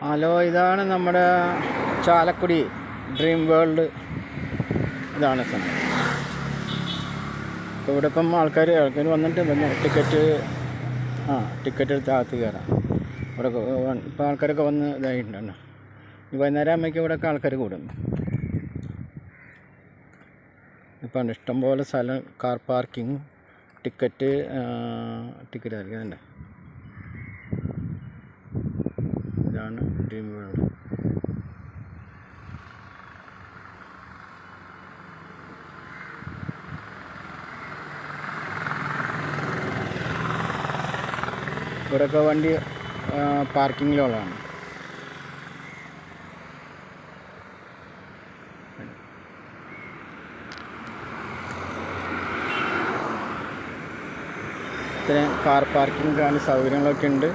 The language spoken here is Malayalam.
ഹലോ, ഇതാണ് നമ്മുടെ ചാലക്കുടി ഡ്രീം വേൾഡ്. ഇതാണ് സമയം. ഇപ്പോൾ ഇവിടെ ഇപ്പം ആൾക്കാർ വന്നിട്ട് ടിക്കറ്റ് എടുത്ത് അകത്ത് കയറാം. ഇവിടെ ഇപ്പം ആൾക്കാരൊക്കെ വന്ന് ഇതായിട്ടുണ്ടല്ലോ. വൈകുന്നേരം ആകുമ്പോഴേക്കും ഇവിടെയൊക്കെ ആൾക്കാർ കൂടും. ഇപ്പം ഇഷ്ടംപോലെ സ്ഥലം, കാർ പാർക്കിംഗ്, ടിക്കറ്റ് ആയിരിക്കുന്നുണ്ട്. ഇതാണ് ഡ്രീം വേൾഡ്. ഇവിടെയൊക്കെ വണ്ടി പാർക്കിങ്ങിലുള്ളതാണ്. ഇത്രയും കാർ പാർക്കിംഗ് സൗകര്യങ്ങളൊക്കെ ഉണ്ട്.